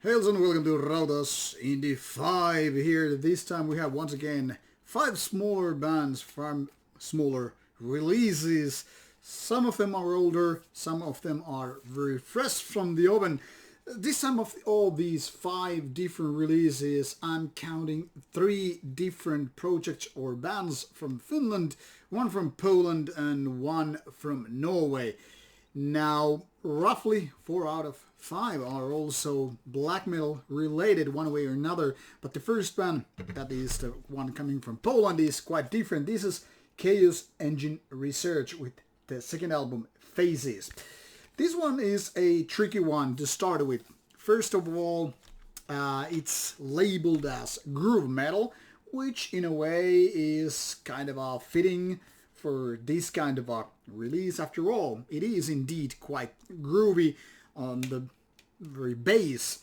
Hails and welcome to Rauta's Indie 5 here. This time we have once again 5 smaller bands from smaller releases. Some of them are older, some of them are very fresh from the oven. This time of all these 5 different releases, I'm counting 3 different projects or bands from Finland, 1 from Poland and 1 from Norway. Now, roughly 4 out of 5 are also black metal related one way or another, but the first band, that is the one coming from Poland, is quite different. This is Chaos Engine Research with the second album, Phases. This one is a tricky one to start with. First of all, it's labeled as groove metal, which in a way is kind of fitting for this kind of a release. After all, it is indeed quite groovy on the very base.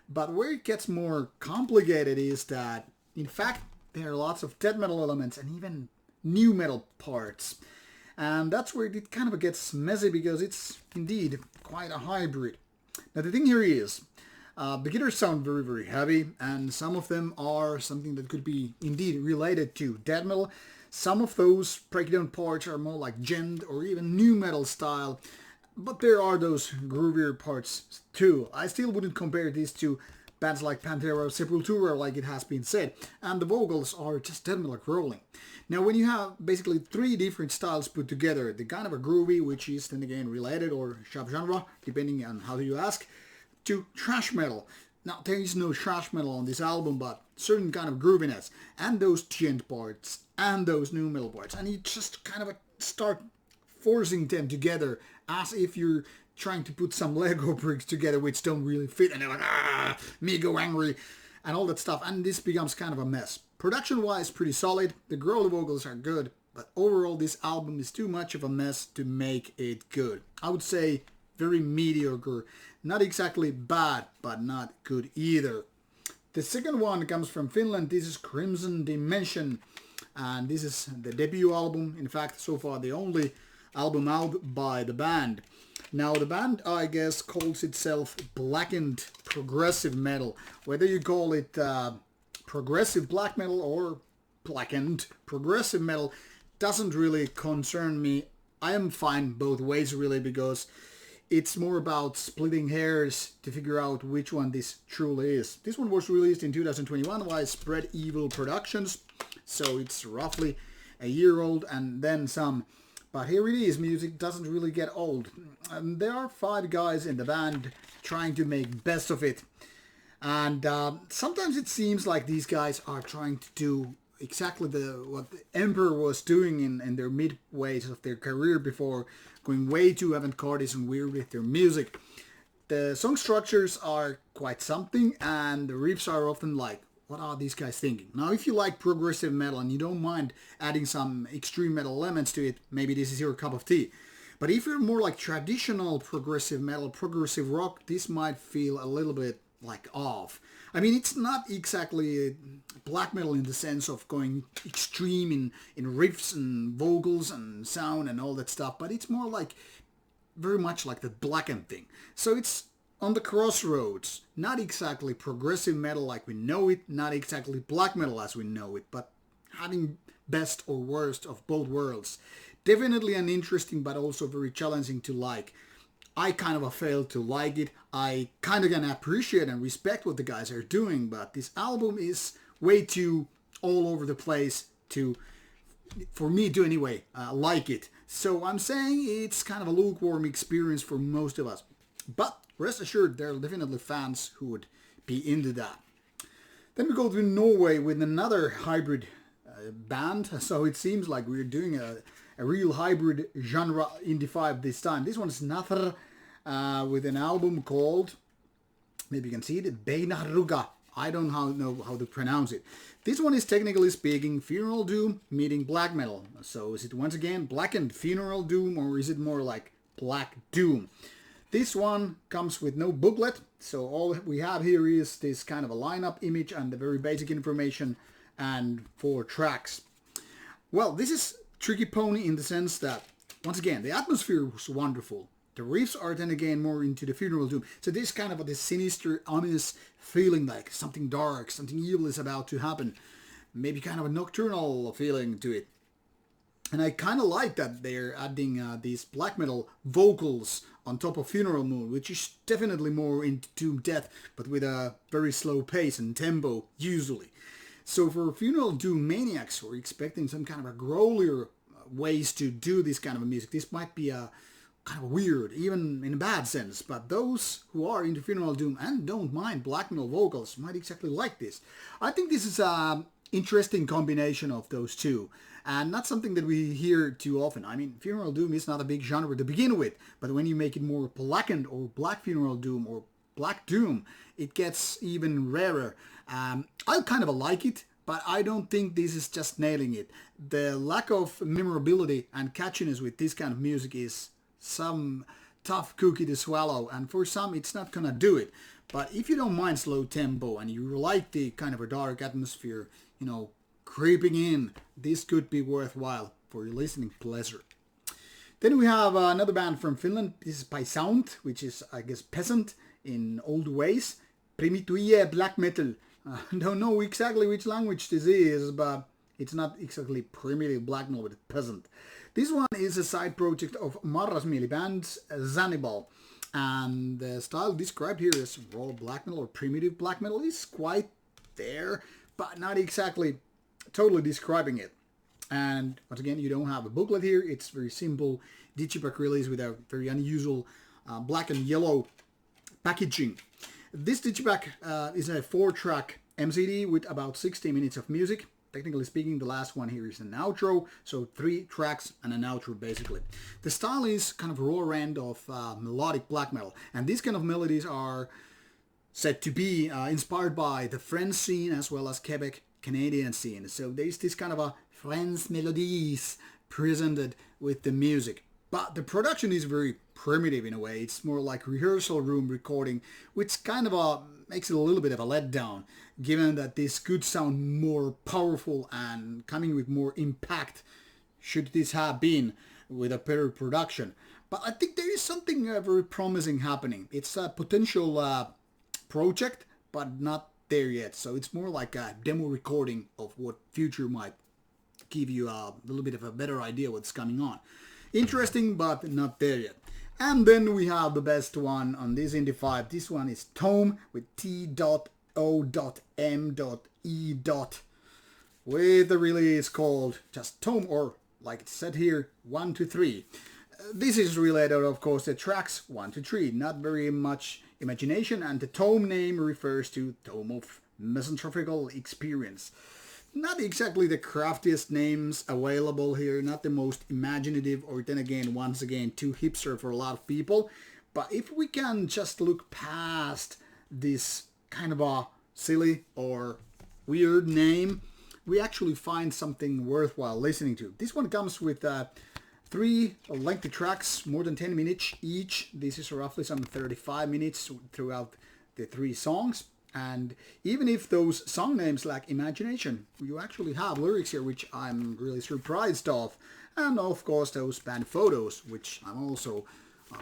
But where it gets more complicated is that, in fact, there are lots of death metal elements and even new metal parts. And that's where it kind of gets messy because it's indeed quite a hybrid. Now the thing here is, the guitars sound very, very heavy, and some of them are something that could be indeed related to death metal. Some of those breakdown parts are more like gent or even new metal style, but there are those groovier parts too. I still wouldn't compare these to bands like Pantera or Sepultura, like it has been said, and the vocals are just death metal rolling. Now when you have basically 3 different styles put together, the kind of a groovy, which is then again related or subgenre, depending on how you ask, to thrash metal. Now, there is no thrash metal on this album, but certain kind of grooviness, and those gent parts, and those new metal parts, and you just kind of start forcing them together as if you're trying to put some Lego bricks together which don't really fit, and they're like, me go angry, and all that stuff, and this becomes kind of a mess. Production-wise, pretty solid, the growly vocals are good, but overall this album is too much of a mess to make it good. I would say very mediocre. Not exactly bad, but not good either. The second one comes from Finland. This is Crimson Dimension, and this is the debut album. In fact, so far the only album out by the band. Now the band, I guess, calls itself blackened progressive metal. Whether you call it progressive black metal or blackened progressive metal doesn't really concern me. I am fine both ways really, because it's more about splitting hairs to figure out which one this truly is. This one was released in 2021 by Spread Evil Productions, so it's roughly a year old and then some. But here it is, music doesn't really get old. And there are 5 guys in the band trying to make best of it. And sometimes it seems like these guys are trying to do exactly what the Emperor was doing in their midways of their career before, going way too avant-garde and weird with their music. The song structures are quite something, and the riffs are often like, what are these guys thinking? Now, if you like progressive metal and you don't mind adding some extreme metal elements to it, maybe this is your cup of tea. But if you're more like traditional progressive metal, progressive rock, this might feel a little bit like off. I mean, it's not exactly black metal in the sense of going extreme in riffs and vocals and sound and all that stuff, but it's more like, very much like the blackened thing. So it's on the crossroads, not exactly progressive metal like we know it, not exactly black metal as we know it, but having best or worst of both worlds. Definitely an interesting but also very challenging to like. I kind of failed to like it. I kind of can appreciate and respect what the guys are doing, but this album is way too all over the place for me to anyway like it. So I'm saying it's kind of a lukewarm experience for most of us. But rest assured, there are definitely fans who would be into that. Then we go to Norway with another hybrid band. So it seems like we're doing a real hybrid genre Indie 5 this time. This one is Nathr with an album called, maybe you can see it, Beinahrúga. I don't know how to pronounce it. This one is technically speaking funeral doom meeting black metal. So is it once again blackened funeral doom, or is it more like black doom? This one comes with no booklet, so all we have here is this kind of a lineup image and the very basic information and 4 tracks. Well, this is tricky pony in the sense that, once again, the atmosphere was wonderful. The riffs are then again more into the funeral doom. So this kind of this sinister, ominous feeling, like something dark, something evil is about to happen. Maybe kind of a nocturnal feeling to it. And I kind of like that they're adding these black metal vocals on top of Funeral Moon, which is definitely more into doom death, but with a very slow pace and tempo, usually. So for Funeral Doom maniacs who are expecting some kind of a growlier ways to do this kind of music, this might be a kind of weird, even in a bad sense, but those who are into Funeral Doom and don't mind black metal vocals might exactly like this. I think this is an interesting combination of those two, and not something that we hear too often. I mean, Funeral Doom is not a big genre to begin with, but when you make it more blackened or Black Funeral Doom or Black Doom, it gets even rarer. I kind of like it, but I don't think this is just nailing it. The lack of memorability and catchiness with this kind of music is some tough cookie to swallow, and for some it's not gonna do it. But if you don't mind slow tempo and you like the kind of a dark atmosphere, creeping in, this could be worthwhile for your listening pleasure. Then we have another band from Finland. This is Paisaunt, which is, I guess, peasant in old ways. Primitiue black metal. I don't know exactly which language this is, but it's not exactly primitive black metal, but peasant. This one is a side project of Marrasmieli band's Zannibal. And the style described here as raw black metal or primitive black metal is quite there, but not exactly totally describing it. And once again, you don't have a booklet here. It's very simple digipack release with a very unusual black and yellow packaging. This digipack is a 4-track MCD with about 60 minutes of music. Technically speaking, the last one here is an outro, so 3 tracks and an outro basically. The style is kind of raw end of melodic black metal, and these kind of melodies are said to be inspired by the French scene as well as Quebec Canadian scene. So there's this kind of a French melodies presented with the music. But the production is very primitive in a way. It's more like rehearsal room recording, which kind of makes it a little bit of a letdown, given that this could sound more powerful and coming with more impact should this have been with a better production. But I think there is something very promising happening. It's a potential project, but not there yet. So it's more like a demo recording of what future might give you a little bit of a better idea what's coming on. Interesting, but not there yet. And then we have the best one on this Indie 5. This one is Tome with T.O.M.E. with the release called just Tome, or like it said here, 1 to 3. This is related, of course, the tracks 1 to 3. Not very much imagination, and the Tome name refers to Tome of Misanthropical Experience. Not exactly the craftiest names available here, not the most imaginative, or then again, once again, too hipster for a lot of people. But if we can just look past this kind of a silly or weird name, we actually find something worthwhile listening to. This one comes with 3 lengthy tracks, more than 10 minutes each. This is roughly some 35 minutes throughout the 3 songs. And even if those song names lack imagination, you actually have lyrics here, which I'm really surprised of. And of course those band photos, which I'm also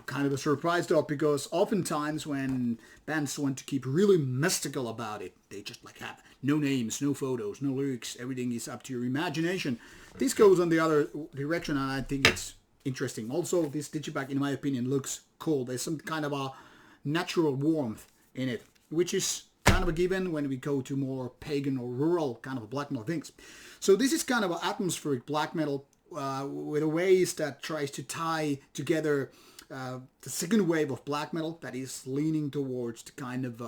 kind of surprised of, because oftentimes when bands want to keep really mystical about it, they just like have no names, no photos, no lyrics, everything is up to your imagination. This goes on the other direction, and I think it's interesting. Also, this digipack, in my opinion, looks cool. There's some kind of a natural warmth in it, which is kind of a given when we go to more pagan or rural kind of black metal things. So this is kind of an atmospheric black metal with a ways that tries to tie together the second wave of black metal that is leaning towards the kind of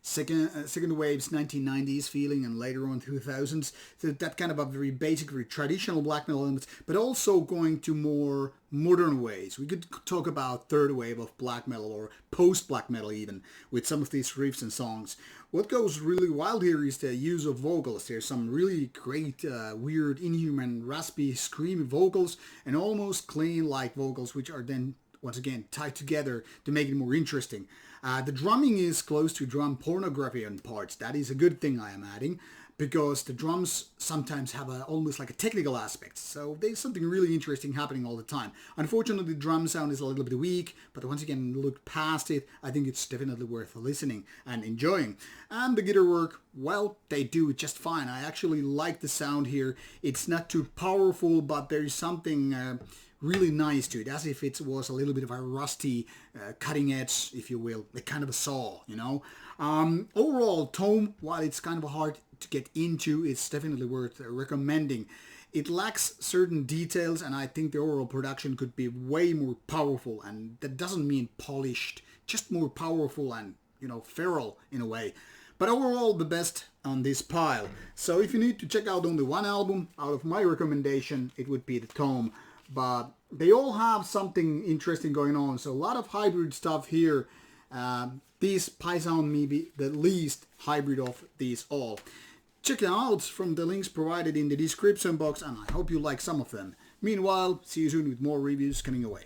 second wave's 1990s feeling and later on 2000s. So that kind of a very basic, very traditional black metal elements, but also going to more modern ways. We could talk about third wave of black metal or post black metal even with some of these riffs and songs. What goes really wild here is the use of vocals. There's some really great, weird, inhuman, raspy, screamy vocals and almost clean like vocals, which are then once again tied together to make it more interesting. The drumming is close to drum pornography on parts. That is a good thing I am adding. because the drums sometimes have almost like a technical aspect. So there's something really interesting happening all the time. Unfortunately, the drum sound is a little bit weak, but once you can look past it, I think it's definitely worth listening and enjoying. And the guitar work, well, they do it just fine. I actually like the sound here. It's not too powerful, but there is something really nice to it, as if it was a little bit of a rusty cutting edge, if you will, a kind of a saw, you know. Overall, Tome, while it's kind of hard to get into, it's definitely worth recommending. It lacks certain details, and I think the overall production could be way more powerful, and that doesn't mean polished, just more powerful and, you know, feral in a way. But overall, the best on this pile. So if you need to check out only one album, out of my recommendation, it would be the Tome. But they all have something interesting going on, so a lot of hybrid stuff here. These Paisaunt may be the least hybrid of these all. Check them out from the links provided in the description box, and I hope you like some of them. Meanwhile, see you soon with more reviews coming away.